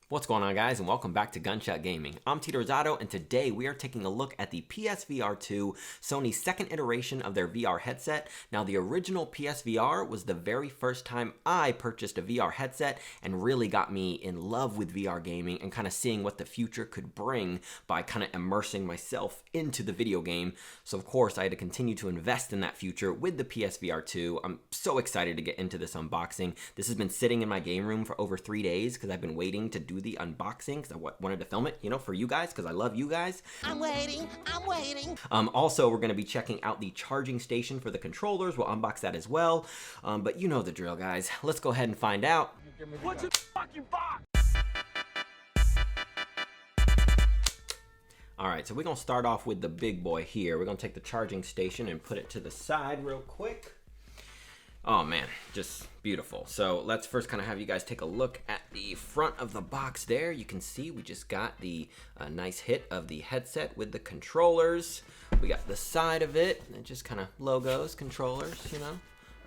What's going on, guys, and welcome back to Gunshot Gaming. I'm Tito Rosado, and today we are taking a look at the PSVR2, Sony's second iteration of their VR headset. Now, the original PSVR was the very first time I purchased a VR headset and really got me in love with VR gaming and kind of seeing what the future could bring by kind of immersing myself into the video game. So, of course, I had to continue to invest in that future with the PSVR2. I'm so excited to get into this unboxing. This has been sitting in my game room for over 3 days because I've been waiting to do the unboxing because I wanted to film it, for you guys, because I love you guys. I'm waiting. Also, we're going to be checking out the charging station for the controllers. We'll unbox that as well. But you know the drill, guys. Let's go ahead and find out. What's in the fucking box? All right, so we're going to start off with the big boy here. We're going to take the charging station and put it to the side real quick. Oh man, just beautiful. So let's first kind of have you guys take a look at the front of the box there. You can see we just got the nice hit of the headset with the controllers. We got the side of it, and just kind of logos, controllers,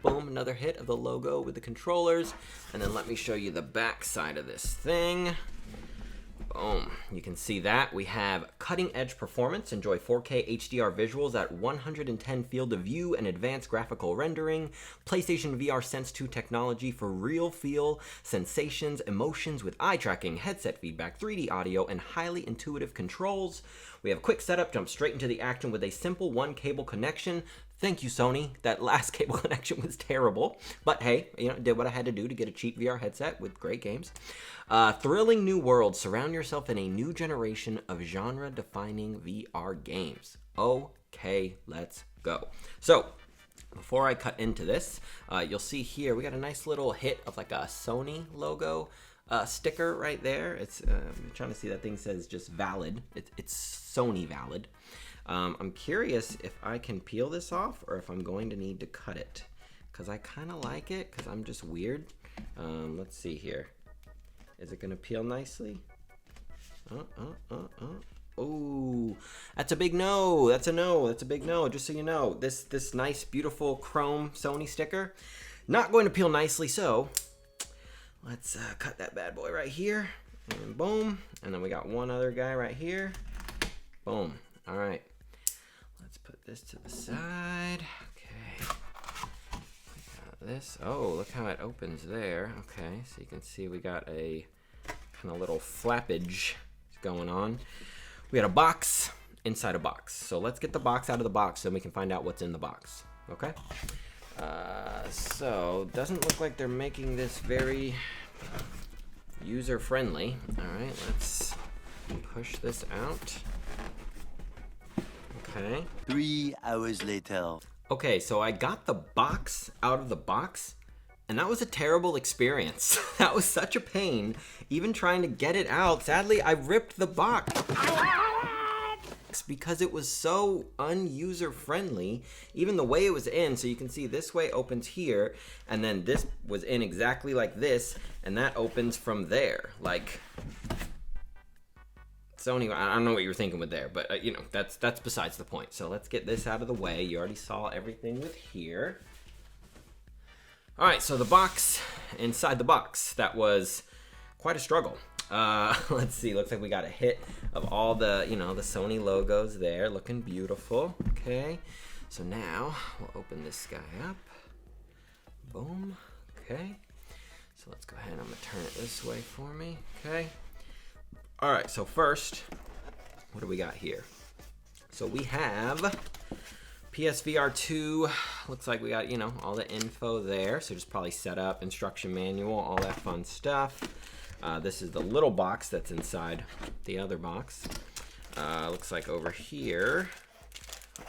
Boom, another hit of the logo with the controllers. And then let me show you the back side of this thing. Boom, you can see that. We have cutting edge performance, enjoy 4K HDR visuals at 110 field of view and advanced graphical rendering, PlayStation VR Sense 2 technology for real feel, sensations, emotions with eye tracking, headset feedback, 3D audio, and highly intuitive controls. We have a quick setup, jump straight into the action with a simple one cable connection. Thank you, Sony. That last cable connection was terrible. But hey, did what I had to do to get a cheap VR headset with great games. Thrilling new world. Surround yourself in a new generation of genre-defining VR games. Okay, let's go. So, before I cut into this, you'll see here, we got a nice little hit of like a Sony logo sticker right there. It's I'm trying to see, that thing says just valid. It's Sony valid. I'm curious if I can peel this off or if I'm going to need to cut it, because I kind of like it because I'm just weird. Let's see here. Is it going to peel nicely? Oh, that's a big no. That's a no. That's a big no. Just so you know, this nice, beautiful chrome Sony sticker, not going to peel nicely. So let's cut that bad boy right here. And boom. And then we got one other guy right here. Boom. All right. Let's put this to the side. Okay. We got this. Oh, look how it opens there. Okay, so you can see we got a kind of little flappage going on. We got a box inside a box. So let's get the box out of the box so we can find out what's in the box. Okay. So doesn't look like they're making this very user friendly. All right, let's push this out. Okay. 3 hours later. Okay, so I got the box out of the box, and that was a terrible experience. That was such a pain, even trying to get it out. Sadly, I ripped the box because it was so unuser friendly. Even the way it was in, so you can see this way opens here, and then this was in exactly like this, and that opens from there. Like, Sony, I don't know what you were thinking with there, but that's besides the point. So let's get this out of the way. You already saw everything with here. All right, so the box, inside the box, that was quite a struggle. Let's see, looks like we got a hit of all the, the Sony logos there, looking beautiful. Okay, so now we'll open this guy up. Boom, okay. So let's go ahead, I'm gonna turn it this way for me, okay. All right, so first, what do we got here? So we have PSVR2. Looks like we got, all the info there. So just probably setup, instruction manual, all that fun stuff. This is the little box that's inside the other box. Looks like over here,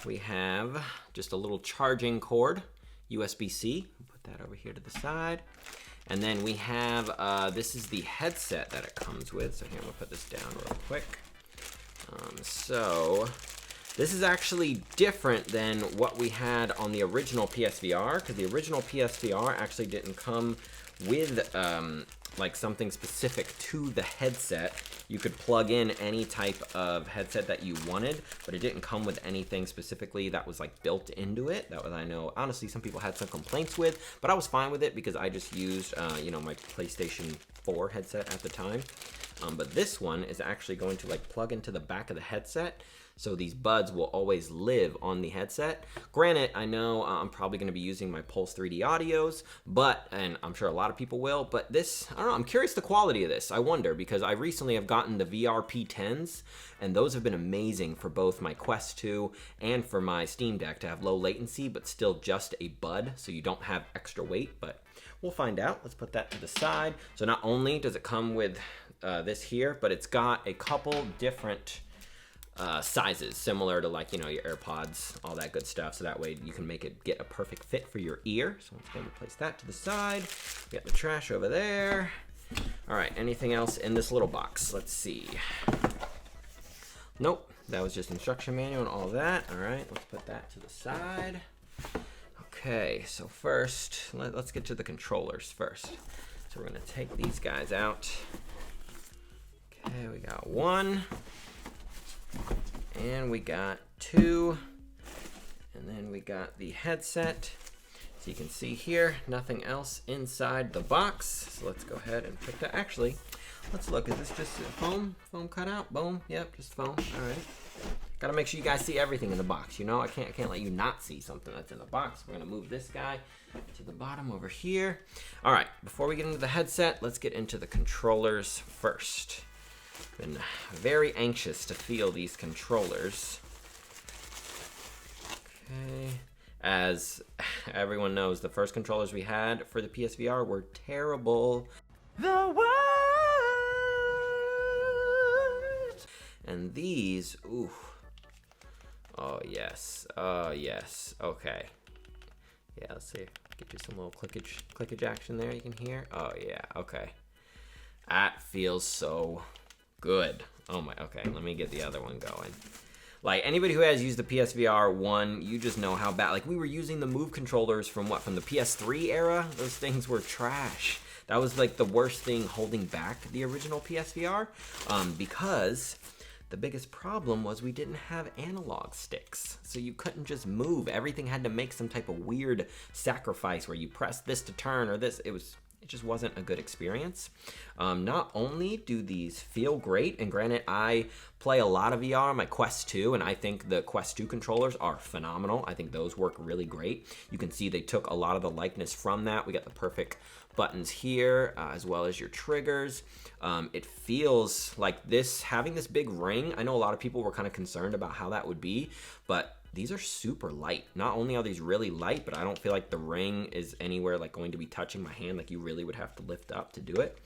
we have just a little charging cord, USB-C. Put that over here to the side. And then we have, this is the headset that it comes with. So here, I'm gonna put this down real quick. So this is actually different than what we had on the original PSVR, because the original PSVR actually didn't come with like something specific to the headset. You could plug in any type of headset that you wanted, but it didn't come with anything specifically that was like built into it. That was, I know, honestly, some people had some complaints with, but I was fine with it because I just used, you know, my PlayStation PS4 headset at the time. But this one is actually going to like plug into the back of the headset, so these buds will always live on the headset. Granted, I know I'm probably going to be using my Pulse 3D audios, and I'm sure a lot of people will, but this, I don't know, I'm curious the quality of this. I wonder, because I recently have gotten the VRP10s, and those have been amazing for both my Quest 2 and for my Steam Deck to have low latency, but still just a bud, so you don't have extra weight, but we'll find out. Let's put that to the side. So not only does it come with this here, but it's got a couple different sizes, similar to like, you know, your AirPods, all that good stuff, so that way you can make it get a perfect fit for your ear. So let's go and place that to the side. We got the trash over there. All right, anything else in this little box? Let's see. Nope, that was just instruction manual and all that. All right, let's put that to the side. Okay, so first, let's get to the controllers first. So we're gonna take these guys out. Okay, we got one. And we got two, and then we got the headset. So you can see here, nothing else inside the box. So let's go ahead and put that. Actually, let's look. Is this just foam? Foam cutout? Boom. Yep, just foam. All right. Gotta make sure you guys see everything in the box. You know, I can't let you not see something that's in the box. We're gonna move this guy to the bottom over here. All right. Before we get into the headset, let's get into the controllers first. Been very anxious to feel these controllers. Okay. As everyone knows, the first controllers we had for the PSVR were terrible. The worst. And these, ooh. Oh yes. Oh yes. Okay. Yeah, let's see. Get you some little clickage action there you can hear. Oh yeah, okay. That feels so good. Oh my, okay, let me get the other one going. Like, anybody who has used the PSVR 1, you just know how bad. Like, we were using the Move controllers from what? From the PS3 era? Those things were trash. That was like the worst thing holding back the original PSVR, because the biggest problem was we didn't have analog sticks. So you couldn't just move. Everything had to make some type of weird sacrifice where you press this to turn or this. It just wasn't a good experience. Not only do these feel great, and granted, I play a lot of VR on my Quest 2, and I think the Quest 2 controllers are phenomenal. I think those work really great. You can see they took a lot of the likeness from that. We got the perfect buttons here, as well as your triggers. It feels like this, having this big ring, I know a lot of people were kind of concerned about how that would be, but these are super light. Not only are these really light, but I don't feel like the ring is anywhere like going to be touching my hand. Like you really would have to lift up to do it.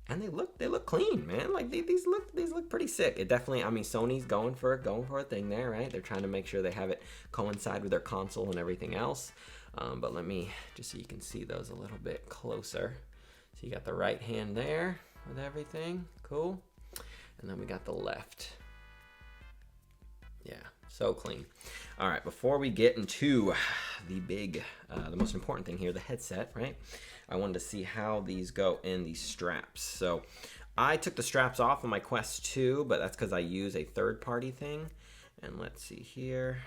And they look clean, man. Like these look pretty sick. It definitely, I mean, Sony's going for a thing there, right? They're trying to make sure they have it coincide with their console and everything else. But let me just so you can see those a little bit closer. So you got the right hand there with everything, cool. And then we got the left. Yeah. So clean. All right, before we get into the most important thing here, the headset, right? I wanted to see how these go in these straps. So I took the straps off of my Quest 2, but that's because I use a third-party thing. And let's see here.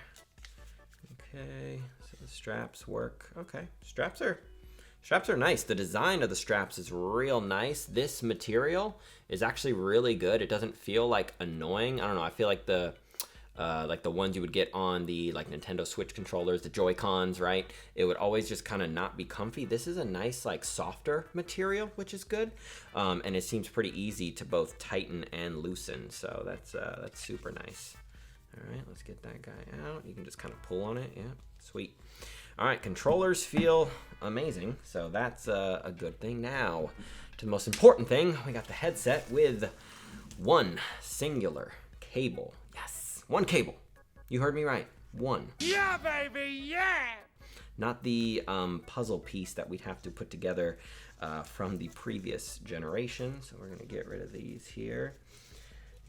Okay, so the straps work. Okay, straps are nice. The design of the straps is real nice. This material is actually really good. It doesn't feel like annoying. I don't know. I feel like the ones you would get on the like Nintendo Switch controllers, the Joy-Cons, right? It would always just kind of not be comfy. This is a nice like softer material, which is good. And it seems pretty easy to both tighten and loosen. So that's super nice. All right, let's get that guy out. You can just kind of pull on it. Yeah, sweet. All right, controllers feel amazing. So that's a good thing. Now to the most important thing, we got the headset with one singular cable. Yes, one cable. You heard me right. One. Yeah, baby, yeah! Not the puzzle piece that we'd have to put together from the previous generation. So we're going to get rid of these here.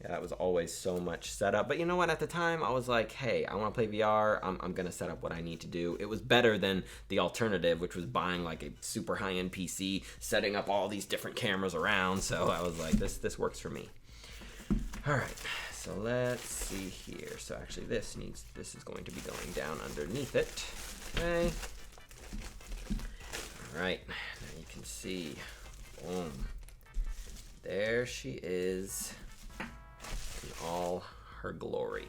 Yeah, that was always so much setup. But you know what? At the time, I was like, hey, I want to play VR. I'm going to set up what I need to do. It was better than the alternative, which was buying like a super high-end PC, setting up all these different cameras around. So I was like, this works for me. All right, so let's see here. So actually this is going to be going down underneath it. Okay. All right, now you can see, boom. there she is in all her glory.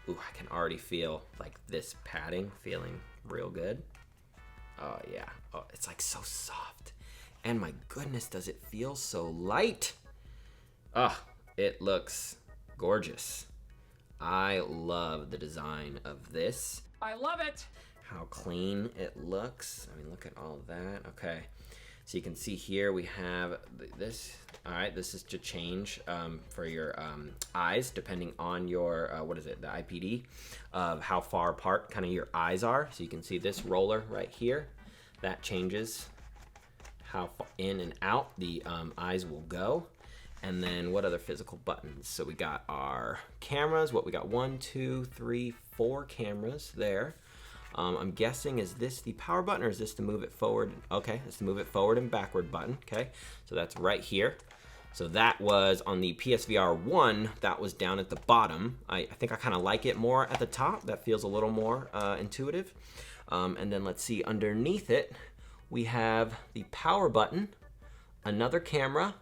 Ooh, I can already feel like this padding feeling real good. Oh yeah, oh, it's like so soft. And my goodness, does it feel so light? Oh, it looks gorgeous. I love the design of this. I love it. How clean it looks. I mean, look at all that. Okay, so you can see here we have this. All right, this is to change for your eyes, depending on your, what is it, the IPD, of how far apart kind of your eyes are. So you can see this roller right here. That changes how far in and out the eyes will go. And then what other physical buttons? So we got our cameras. What we got? 1, 2, 3, 4 cameras there. I'm guessing, is this the power button or is this to move it forward? Okay, it's to move it forward and backward button. Okay, so that's right here. So that was on the PSVR1, that was down at the bottom. I think I kind of like it more at the top. That feels a little more intuitive. And then let's see, underneath it, we have the power button, another camera,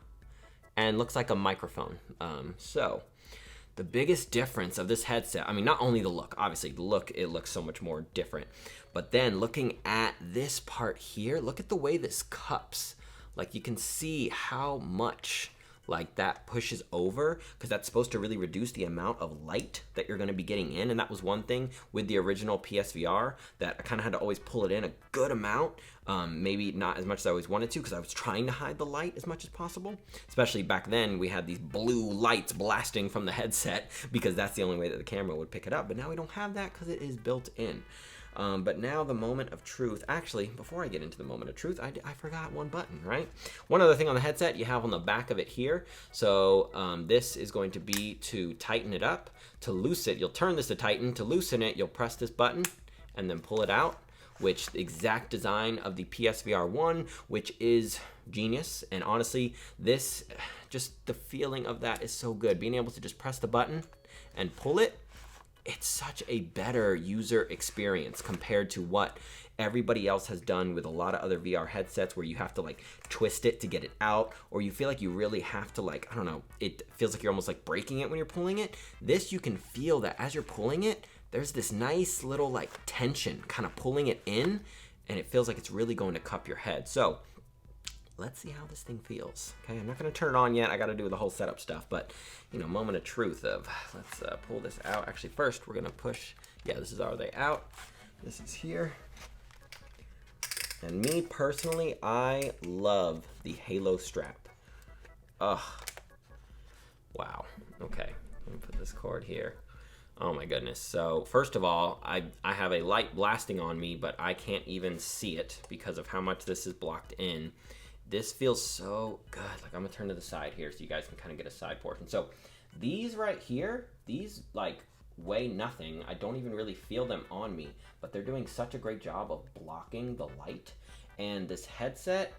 and looks like a microphone. So the biggest difference of this headset, I mean, not only the look, obviously the look, it looks so much more different, but then looking at this part here, look at the way this cups. Like you can see how much like that pushes over, because that's supposed to really reduce the amount of light that you're going to be getting in. And that was one thing with the original PSVR, that I kind of had to always pull it in a good amount, maybe not as much as I always wanted to, because I was trying to hide the light as much as possible. Especially back then, we had these blue lights blasting from the headset because that's the only way that the camera would pick it up. But now we don't have that because it is built in. But now the moment of truth. Actually, before I get into the moment of truth, I forgot one button, right? One other thing on the headset you have on the back of it here. So this is going to be to tighten it up. To loosen it, you'll turn this to tighten. To loosen it, you'll press this button and then pull it out, which the exact design of the PSVR1, which is genius. And honestly, this, just the feeling of that is so good. Being able to just press the button and pull it, it's such a better user experience compared to what everybody else has done with a lot of other VR headsets, where you have to like twist it to get it out, or you feel like you really have to, like, I don't know, it feels like you're almost like breaking it when you're pulling it. This, you can feel that as you're pulling it, there's this nice little like tension kind of pulling it in, and it feels like it's really going to cup your head. So let's see how this thing feels. Okay, I'm not going to turn it on yet. I got to do the whole setup stuff, but, you know, moment of truth of, let's pull this out. Actually, first, we're going to push, yeah, this is our way out. This is here. And me, personally, I love the Halo strap. Ugh. Wow. Okay, let me put this cord here. Oh my goodness. So first of all, I have a light blasting on me, but I can't even see it because of how much this is blocked in. This feels so good. Like, I'm gonna turn to the side here so you guys can kind of get a side portion. So these right here, these like weigh nothing. I don't even really feel them on me, but they're doing such a great job of blocking the light. And this headset,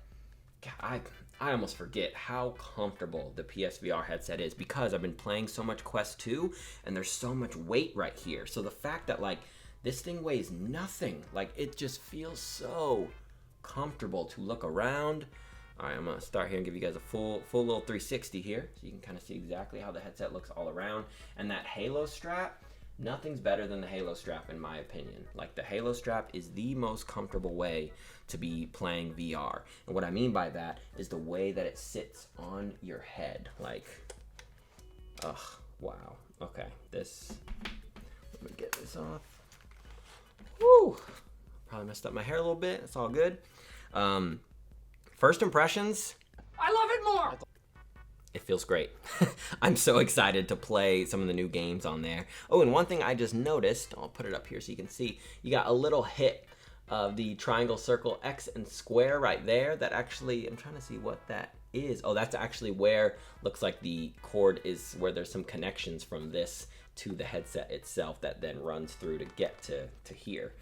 God, I almost forget how comfortable the PSVR headset is, because I've been playing so much Quest 2 and there's so much weight right here. So the fact that like this thing weighs nothing, like it just feels so comfortable to look around. All right, I'm gonna start here and give you guys a full little 360 here, so you can kind of see exactly how the headset looks all around. And that Halo strap, nothing's better than the Halo strap in my opinion. Like, the Halo strap is the most comfortable way to be playing VR. And what I mean by that is the way that it sits on your head. Like, ugh, wow. Okay, this, let me get this off. Woo! Probably messed up my hair a little bit. It's all good. First impressions. I love it more. It feels great. I'm so excited to play some of the new games on there. Oh, and one thing I just noticed, I'll put it up here so you can see, you got a little hit of the triangle, circle, X, and square right there. That actually, I'm trying to see what that is. Oh, that's actually where, looks like the cord is where there's some connections from this to the headset itself that then runs through to get to here.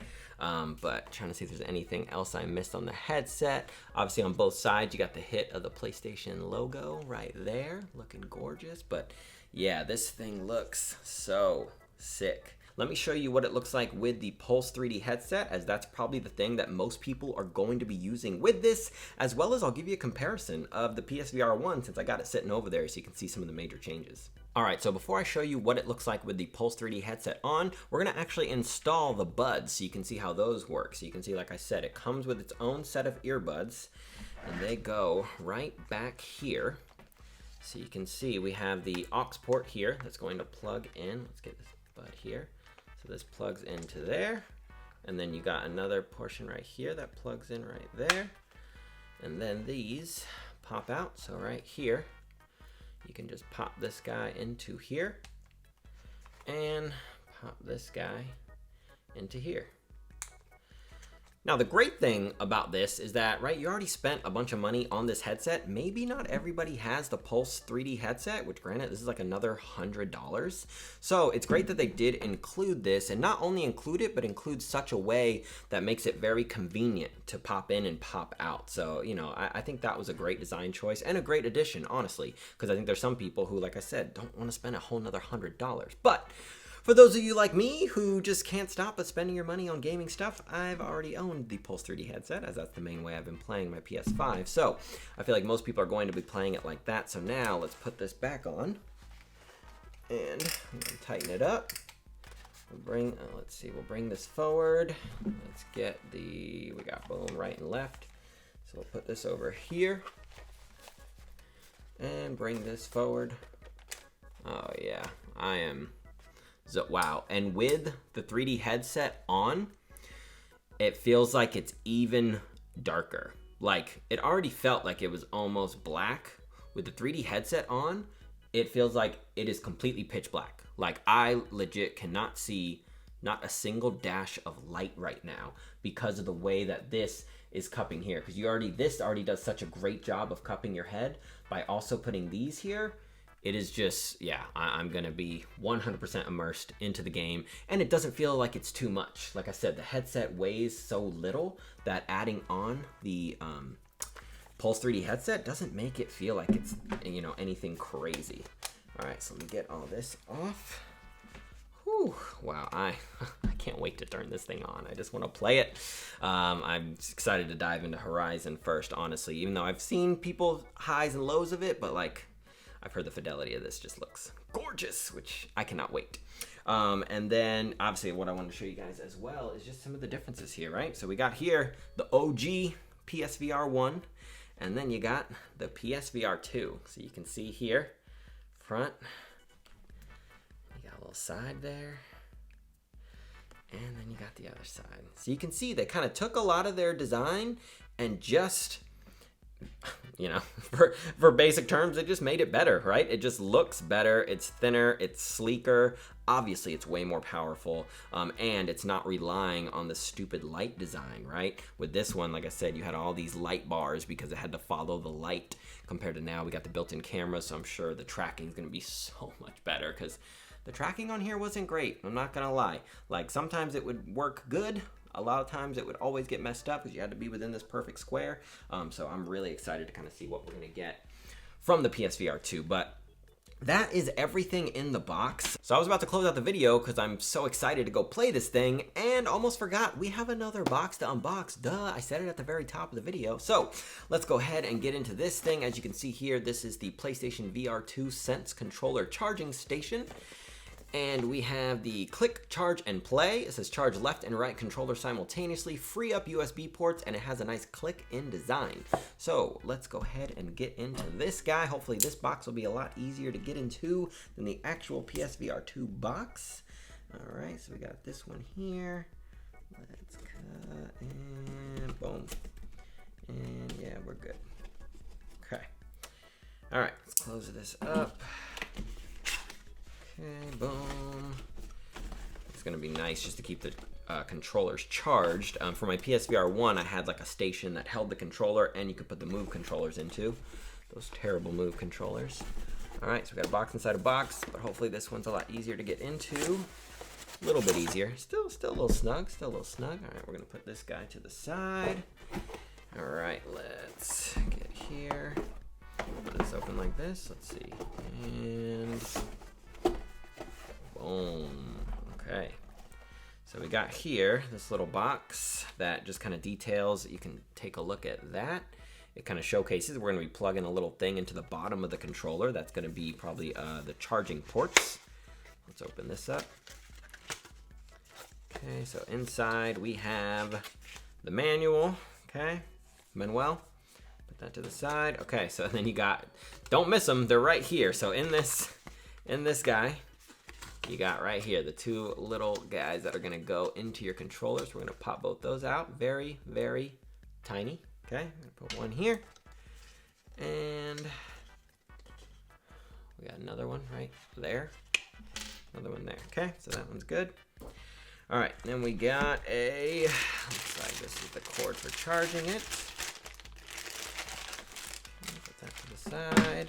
But trying to see if there's anything else I missed on the headset. Obviously on both sides you got the hit of the PlayStation logo right there, looking gorgeous. But yeah, this thing looks so sick. let me show you what it looks like with the Pulse 3D headset, as that's probably the thing that most people are going to be using with this, as well as I'll give you a comparison of the PSVR1 since I got it sitting over there so you can see some of the major changes. Alright, so before I show you what it looks like with the Pulse 3D headset on, we're going to actually install the buds so you can see how those work. So you can see, like I said, it comes with its own set of earbuds, and they go right back here. So you can see we have the aux port here that's going to plug in. Let's get this bud here. So this plugs into there, and then you got another portion right here that plugs in right there. And then these pop out, so right here, you can just pop this guy into here and pop this guy into here. Now the great thing about this is that, right, you already spent a bunch of money on this headset. Maybe not everybody has the Pulse 3D headset, which granted, this is like another $100. So it's great that they did include this, and not only include it, but include such a way that makes it very convenient to pop in and pop out. So, you know, I think that was a great design choice and a great addition, honestly, because I think there's some people who, like I said, don't want to spend a whole nother $100. But for those of you like me who just can't stop at spending your money on gaming stuff, I've already owned the Pulse 3D headset, as that's the main way I've been playing my PS5. So I feel like most people are going to be playing it like that. So now let's put this back on, and I'm going to tighten it up. We'll bring, let's see, we'll bring this forward. Let's get we got boom, right and left. So we'll put this over here and bring this forward. Oh yeah, I am. So, wow, and with the 3D headset on, it feels like it's even darker. Like, it already felt like it was almost black. With the 3D headset on, it feels like it is completely pitch black. Like, I legit cannot see not a single dash of light right now because of the way that this is cupping here. Because this already does such a great job of cupping your head. By also putting these here, it is just, yeah, I'm going to be 100% immersed into the game, and it doesn't feel like it's too much. Like I said, the headset weighs so little that adding on the Pulse 3D headset doesn't make it feel like it's, you know, anything crazy. All right, so let me get all this off. Whew, wow, I can't wait to turn this thing on. I just want to play it. I'm excited to dive into Horizon first, honestly, even though I've seen people highs and lows of it, but like, I've heard the fidelity of this just looks gorgeous, which I cannot wait. And then, obviously, what I want to show you guys as well is just some of the differences here, right? So we got here the OG PSVR1, and then you got the PSVR2. So you can see here, front, you got a little side there, and then you got the other side. So you can see they kind of took a lot of their design and just, you know, for basic terms, it just made it better, right? It just looks better. It's thinner, it's sleeker. Obviously, it's way more powerful, and it's not relying on the stupid light design, right? With this one, like I said, you had all these light bars because it had to follow the light, compared to now we got the built-in camera, so I'm sure the tracking is going to be so much better, because the tracking on here wasn't great. I'm not going to lie. Like, sometimes it would work good. A lot of times it would always get messed up because you had to be within this perfect square. So I'm really excited to kind of see what we're going to get from the PSVR2. But that is everything in the box. So I was about to close out the video because I'm so excited to go play this thing and almost forgot we have another box to unbox. Duh, I said it at the very top of the video. So let's go ahead and get into this thing. As you can see here, this is the PlayStation VR2 Sense controller charging station. And we have the click, charge, and play. It says charge left and right controller simultaneously, free up USB ports, and it has a nice click-in design. So let's go ahead and get into this guy. Hopefully this box will be a lot easier to get into than the actual PSVR2 box. All right, so we got this one here. Let's cut and boom. And yeah, we're good. Okay. All right, let's close this up. Okay, boom. It's gonna be nice just to keep the controllers charged. For my PSVR1, I had like a station that held the controller and you could put the Move controllers into. Those terrible Move controllers. All right, so we got a box inside a box, but hopefully this one's a lot easier to get into. A little bit easier. Still a little snug, All right, we're gonna put this guy to the side. All right, let's get here. Put this open like this, let's see. And boom. Okay. got here this little box that just kind of details. You can take a look at that. It kind of showcases. We're going to be plugging a little thing into the bottom of the controller. That's going to be probably the charging ports. Let's open this up. Okay, so inside we have the manual. Okay, Manuel. Put that to the side. Okay, so then you got, don't miss them. They're right here. So in this guy, you got right here the two little guys that are going to go into your controllers. We're going to pop both those out. Very, very tiny. Okay, I'm gonna put one here, and we got another one right there, another one there. Okay, so that one's good. All right, then we got a, looks like this is the cord for charging it. Put that to the side,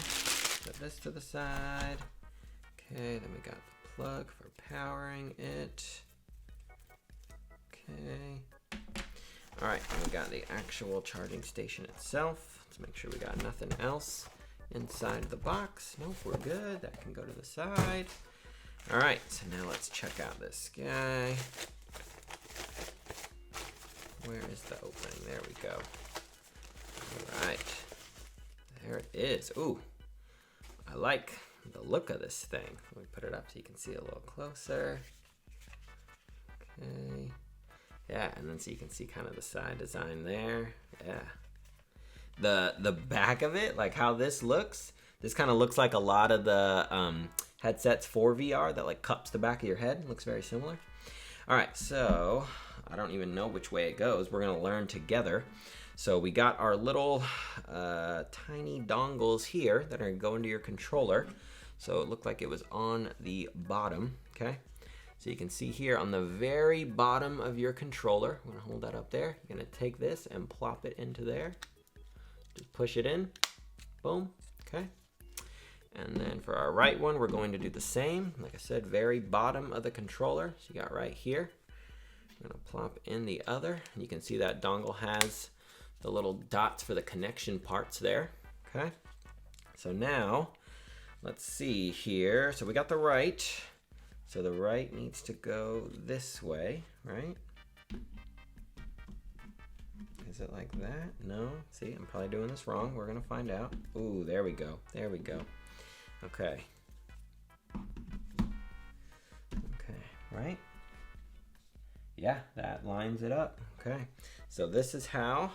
put this to the side. Okay, then we got the plug for powering it. Okay. All right, and we got the actual charging station itself. Let's make sure we got nothing else inside the box. Nope, we're good. That can go to the side. All right, so now let's check out this guy. Where is the opening? There we go. All right, there it is. Ooh, I like the look of this thing. Let me put it up so you can see a little closer. Okay. Yeah, and then so you can see kind of the side design there. Yeah. The back of it, like how this looks, this kind of looks like a lot of the headsets for VR that like cups the back of your head. Looks very similar. All right, so I don't even know which way it goes. We're gonna learn together. So we got our little tiny dongles here that are gonna go into your controller. So it looked like it was on the bottom, okay? So you can see here on the very bottom of your controller, I'm gonna hold that up there. You're gonna take this and plop it into there. Just push it in, boom, okay. And then for our right one, we're going to do the same. Like I said, very bottom of the controller. So you got right here. I'm gonna plop in the other. And you can see that dongle has the little dots for the connection parts there, okay. So now, let's see here. So we got the right. So the right needs to go this way, right? Is it like that? No? See, I'm probably doing this wrong. We're gonna find out. Ooh, there we go. There we go. Okay. Okay, right? Yeah, that lines it up. Okay. So this is how.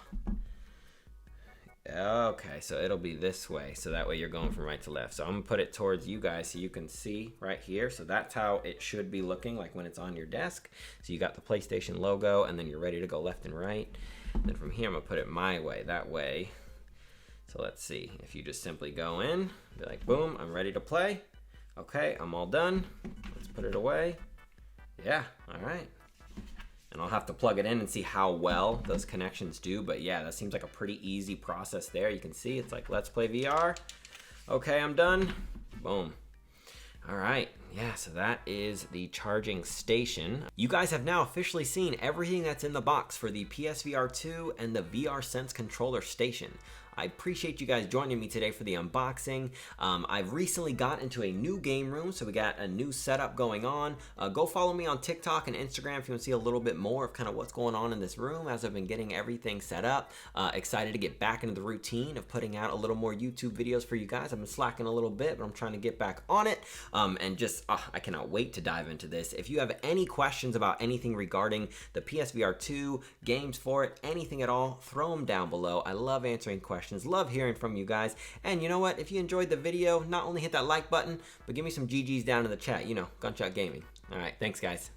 Okay, so it'll be this way. So that way you're going from right to left. So I'm gonna put it towards you guys so you can see right here. So that's how it should be looking like when it's on your desk. So you got the PlayStation logo and then you're ready to go left and right. Then from here, I'm gonna put it my way, that way. So let's see, if you just simply go in, be like, boom, I'm ready to play. Okay, I'm all done. Let's put it away. Yeah, all right. And I'll have to plug it in and see how well those connections do. But yeah, that seems like a pretty easy process there. You can see it's like, let's play VR. Okay, I'm done. Boom. All right, yeah, so that is the charging station. You guys have now officially seen everything that's in the box for the PSVR2 and the VR Sense controller station. I appreciate you guys joining me today for the unboxing. I've recently got into a new game room, so we got a new setup going on. Go follow me on TikTok and Instagram if you want to see a little bit more of kind of what's going on in this room as I've been getting everything set up. Excited to get back into the routine of putting out a little more YouTube videos for you guys. I've been slacking a little bit, but I'm trying to get back on it. And just, I cannot wait to dive into this. If you have any questions about anything regarding the PSVR2, games for it, anything at all, throw them down below. I love answering questions. Love hearing from you guys. And you know what? If you enjoyed the video, not only hit that like button, but give me some GGs down in the chat. You know, Gunshot Gaming. All right, thanks guys.